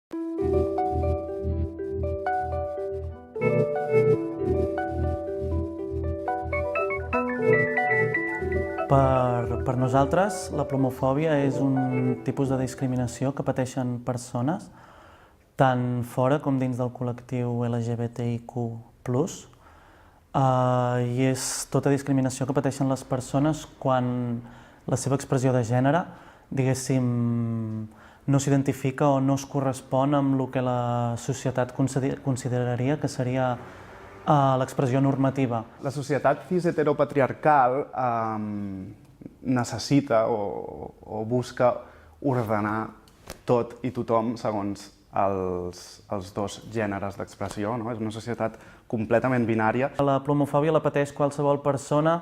Per nosaltres, la plomofòbia és un tipus de discriminació que pateixen persones, tant fora com dins del col·lectiu LGBTIQ+, i és tota discriminació que pateixen les persones quan la seva expressió de gènere, diguéssim, no s'identifica o no es correspon amb el que la societat consideraria que seria l'expressió normativa. La societat cis-heteropatriarcal necessita o busca ordenar tot i tothom segons els dos gèneres d'expressió, no? És una societat completament binària. La plomofòbia la pateix qualsevol persona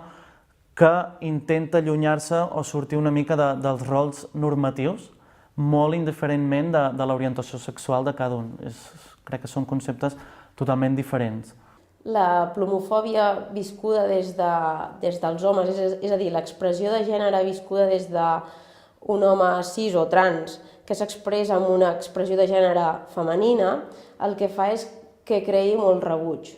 que intenta allunyar-se o sortir una mica dels rols normatius, molt indiferentment de l'orientació sexual de cada un. Crec que són conceptes totalment diferents. La plomofòbia viscuda des dels homes, és a dir, l'expressió de gènere viscuda des d'un home cis o trans que s'expressa amb una expressió de gènere femenina, el que fa és que creï molt rebuig.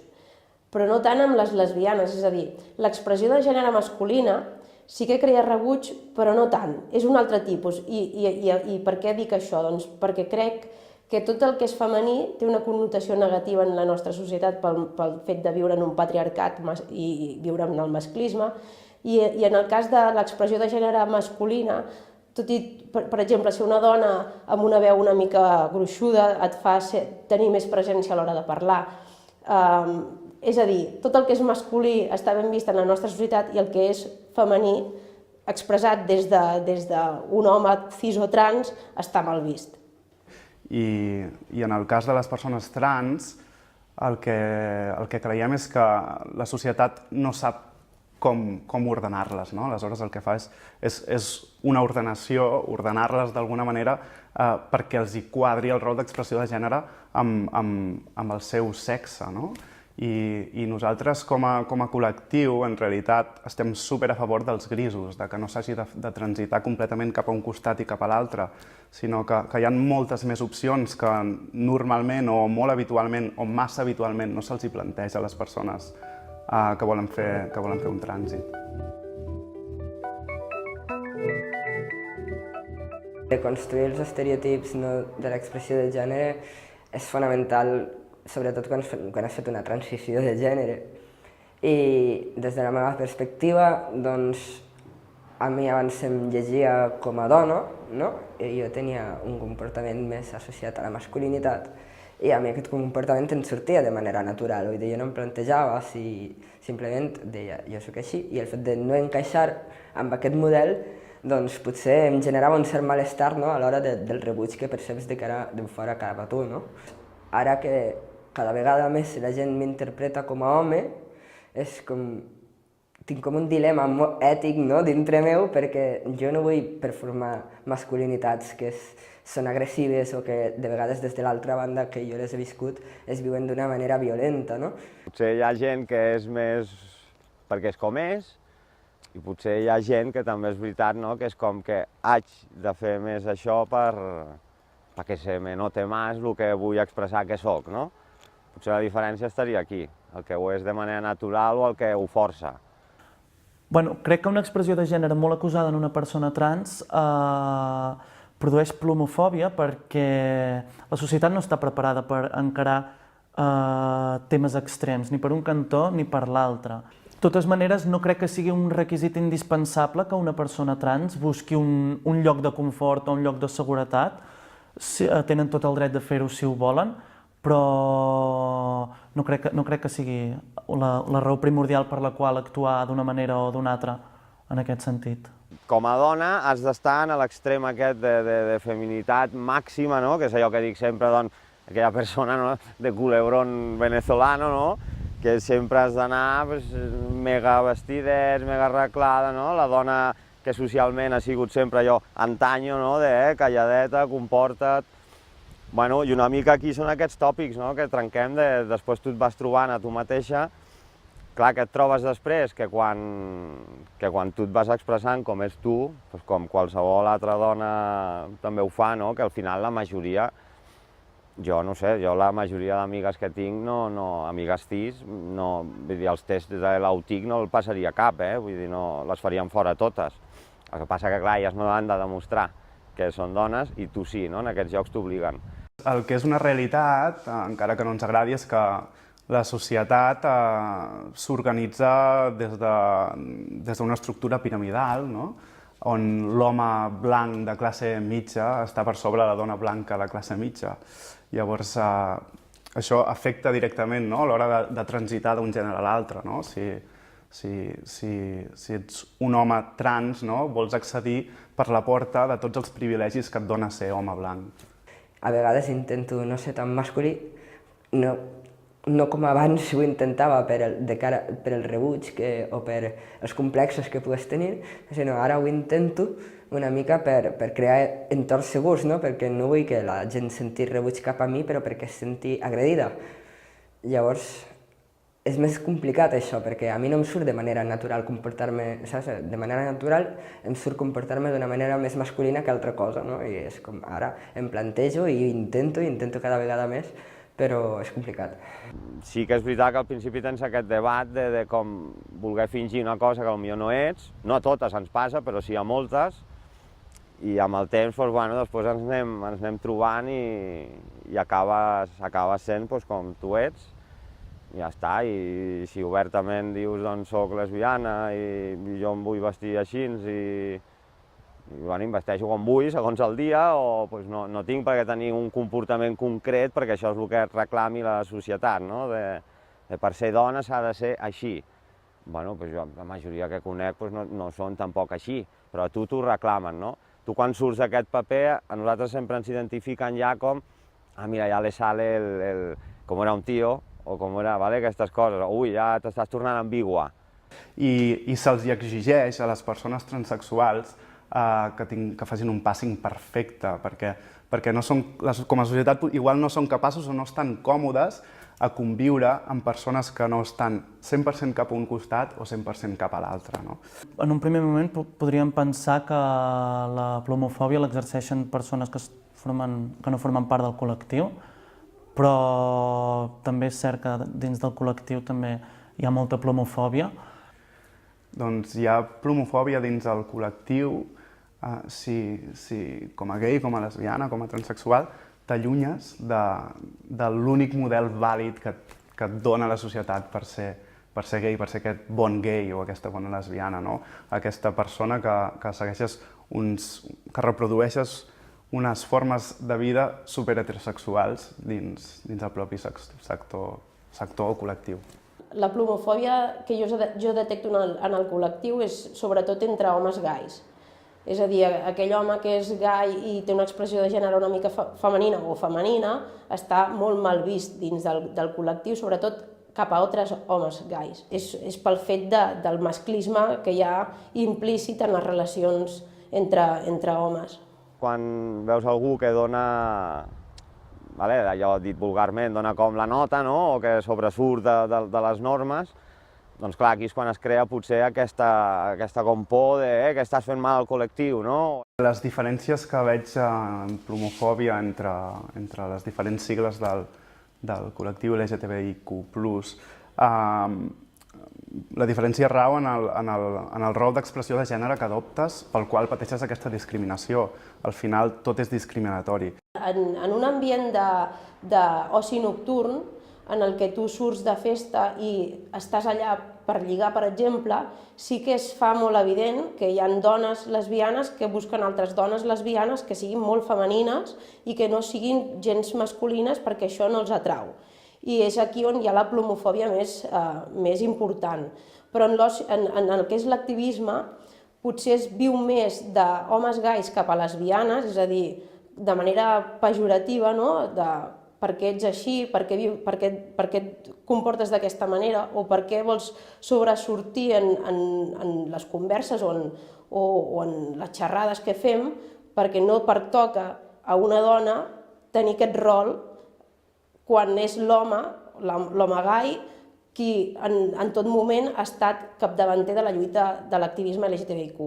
Però no tant amb les lesbianes, és a dir, l'expressió de gènere masculina sí que crea rebuig, però no tant, és un altre tipus. I per què dic això? Doncs perquè crec que tot el que és femení té una connotació negativa en la nostra societat pel fet de viure en un patriarcat i viure en el masclisme, i en el cas de l'expressió de gènere masculina, tot i, per exemple, ser una dona amb una veu una mica gruixuda et fa tenir més presència a l'hora de parlar. És a dir, tot el que és masculí està ben vist en la nostra societat i el que és femení, expressat des d'un home cis o trans, està mal vist. I en el cas de les persones trans, el que creiem és que la societat no sap com ordenar-les, no? Aleshores el que fa és una ordenació, ordenar-les d'alguna manera perquè els hi quadri el rol d'expressió de gènere amb el seu sexe, no? I nosaltres com a col·lectiu, en realitat, estem super a favor dels grisos, que no s'hagi de transitar completament cap a un costat i cap a l'altre, sinó que hi ha moltes més opcions que normalment o molt habitualment o massa habitualment no se'ls hi planteja a les persones que volen fer un trànsit. Reconstruir els estereotips de l'expressió de gènere és fonamental, sobretot quan has fet una transició de gènere. I des de la meva perspectiva, doncs, a mi abans em llegia com a dona, no? I jo tenia un comportament més associat a la masculinitat, i a mi aquest comportament em sortia de manera natural, vull dir, jo no em plantejava si simplement deia jo soc així, i el fet de no encaixar amb aquest model doncs potser em generava un cert malestar, no? A l'hora del rebuig que perceps de fora cap a tu, no? Ara que cada vegada més la gent m'interpreta com a home, tinc com un dilema ètic, no? Dintre meu, perquè jo no vull performar masculinitats que són agressives o que de vegades des de l'altra banda que jo les he viscut es viuen d'una manera violenta, no? Potser hi ha gent que és més perquè és com és, i potser hi ha gent que també és veritat, no? Que és com que haig de fer més això perquè se me note més el que vull expressar que soc, no? Potser la diferència estaria aquí, el que ho és de manera natural o el que ho força. Bueno, crec que una expressió de gènere molt acusada en una persona trans produeix plomofòbia perquè la societat no està preparada per encarar temes extrems, ni per un cantó ni per l'altre. De totes maneres, no crec que sigui un requisit indispensable que una persona trans busqui un lloc de confort o un lloc de seguretat. Tenen tot el dret de fer-ho si ho volen, però no crec que sigui la raó primordial per la qual actuar d'una manera o d'una altra en aquest sentit. Com a dona has d'estar en l'extrem aquest de feminitat màxima, no? Que és allò que dic sempre, doncs, aquella persona de culebrón venezolano, no? Que sempre has d'anar mega vestidets, mega arreglada, no? La dona que socialment ha sigut sempre allò antanyo, no? De calladeta, comporta't. Bueno, i una mica aquí són aquests tòpics, no? Que trenquem, després tu et vas trobant a tu mateixa. Clar, que et trobes després que quan tu et vas expressant com és tu, com qualsevol altra dona també ho fa, no? Que al final la majoria Jo no sé, jo la majoria d'amigues que tinc, amigues cis, vull dir, els tests de l'AUTIC no el passaria cap, vull dir, no les farien fora totes. El que passa que, clar, elles no han de demostrar que són dones i tu sí, no? En aquests jocs t'obliguen. El que és una realitat, encara que no ens agradi, és que la societat s'organitza des d'una estructura piramidal, no? On l'home blanc de classe mitja està per sobre la dona blanca de classe mitja. Llavors, això afecta directament, no? A l'hora de transitar d'un gènere a l'altre. No? Si ets un home trans, no? Vols accedir per la porta de tots els privilegis que et dona ser home blanc. A vegades intento no ser tan masculí, no com abans ho intentava per el rebuig o per els complexos que pugues tenir, sinó ara ho intento una mica per crear entorns segurs, no? Perquè no vull que la gent senti rebuig cap a mi, però perquè es senti agredida. Llavors, és més complicat això, perquè a mi no em surt de manera natural comportar-me, saps? De manera natural em surt comportar-me d'una manera més masculina que altra cosa, no? I és com ara em plantejo i intento cada vegada més, però és complicat. Sí que és veritat que al principi tens aquest debat de com voler fingir una cosa que potser no ets. No a totes ens passa, però sí a moltes. I amb el temps, després ens anem trobant i acabes sent com tu ets. I ja està, i si obertament dius doncs soc lesbiana i jo em vull vestir així i em vesteixo com vull, segons el dia, o no tinc per què tenir un comportament concret, perquè això és el que reclami la societat, no? Per ser dona s'ha de ser així. Jo, la majoria que conec no són tampoc així, però a tu t'ho reclamen, no? Tu quan surts d'aquest paper, a nosaltres sempre ens identifiquen ja com mira, ja le sale com era un tio, o com era, aquestes coses, ui, ja t'estàs tornant ambigua. I se'ls exigeix a les persones transsexuals que facin un passing perfecte, perquè no són, com a societat igual no són capaços o no estan còmodes a conviure amb persones que no estan 100% cap a un costat o 100% cap a l'altre. No? En un primer moment podríem pensar que la plomofòbia l'exerceixen persones que no formen part del col·lectiu, però també és cert que dins del col·lectiu també hi ha molta plomofòbia. Doncs hi ha plomofòbia dins el col·lectiu si com a gai, com a lesbiana, com a transsexual, t'allunyes de l'únic model vàlid que et dona la societat per ser gai, per ser aquest bon gai o aquesta bona lesbiana, no? Aquesta persona que segueixes que reprodueixes unes formes de vida superheterosexuals dins el propi sector o col·lectiu. La plomofòbia que jo detecto en el col·lectiu és sobretot entre homes gais. És a dir, aquell home que és gai i té una expressió de gènere una mica femenina o femenina està molt mal vist dins del col·lectiu, sobretot cap a altres homes gais. És pel fet del masclisme que hi ha implícit en les relacions entre homes. Quan veus algú que dona, allò dit vulgarment, dona com la nota, o que sobresurt de les normes, doncs clar, aquí és quan es crea potser aquesta com por que estàs fent mal al col·lectiu, no? Les diferències que veig en plomofòbia entre les diferents sigles del col·lectiu LGTBIQ+, la diferència rau en el rol d'expressió de gènere que adoptes pel qual pateixes aquesta discriminació. Al final tot és discriminatori. En un ambient d'oci nocturn, en el que tu surts de festa i estàs allà per lligar, per exemple, sí que es fa molt evident que hi ha dones lesbianes que busquen altres dones lesbianes que siguin molt femenines i que no siguin gens masculines perquè això no els atrau. I és aquí on hi ha la plomofòbia més important. Però en el que és l'activisme potser es viu més d'homes gais cap a lesbianes, és a dir, de manera pejorativa, per què ets així, per què et comportes d'aquesta manera o per què vols sobresortir en les converses o en les xerrades que fem, perquè no pertoca a una dona tenir aquest rol quan és l'home gai qui en tot moment ha estat capdavanter de la lluita de l'activisme LGTBIQ.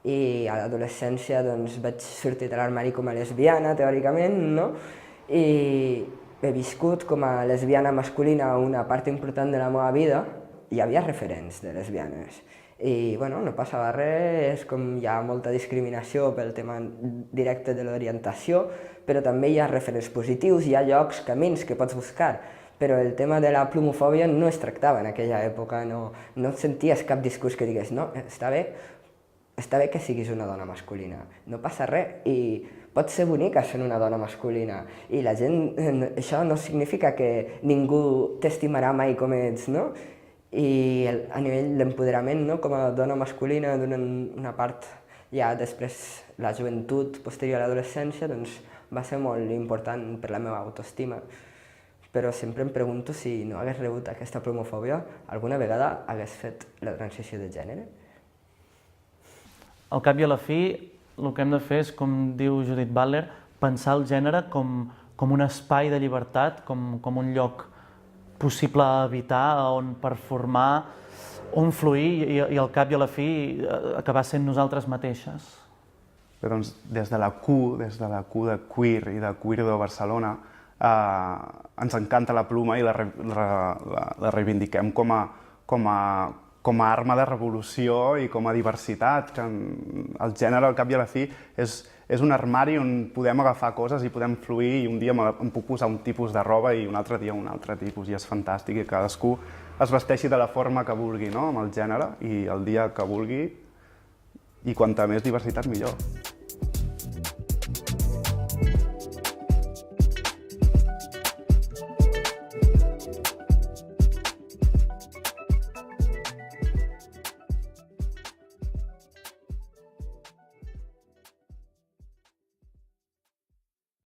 I a l'adolescència vaig sortir de l'armari com a lesbiana, teòricament, no? i he viscut com a lesbiana masculina una part important de la meva vida, hi havia referents de lesbianes. I bueno, no passava res, és com hi ha molta discriminació pel tema directe de l'orientació, però també hi ha referents positius, hi ha llocs, camins que pots buscar, però el tema de la plomofòbia no es tractava en aquella època, no senties cap discurs que digués no, està bé que siguis una dona masculina, no passa res i pots ser bonica sent una dona masculina i la gent, això no significa que ningú t'estimarà mai com ets, no? I a nivell d'empoderament, no? Com a dona masculina, durant una part ja després la joventut posterior a l'adolescència, doncs va ser molt important per la meva autoestima. Però sempre em pregunto si no hagués rebut aquesta plomofòbia, alguna vegada hagués fet la transició de gènere. Al cap i a la fi, el que hem de fer és, com diu Judith Butler, pensar el gènere com un espai de llibertat, com un lloc possible a habitar, on performar, on fluir i al cap i a la fi acabar sent nosaltres mateixes. Bé, doncs, des de la Q de Queer i de Queerdo Barcelona, ens encanta la ploma i la reivindiquem com a arma de revolució i com a diversitat, que el gènere, al cap i a la fi, és un armari on podem agafar coses i podem fluir i un dia em puc posar un tipus de roba i un altre dia un altre tipus i és fantàstic i cadascú es vesteixi de la forma que vulgui, no?, amb el gènere i el dia que vulgui i quanta més diversitat millor.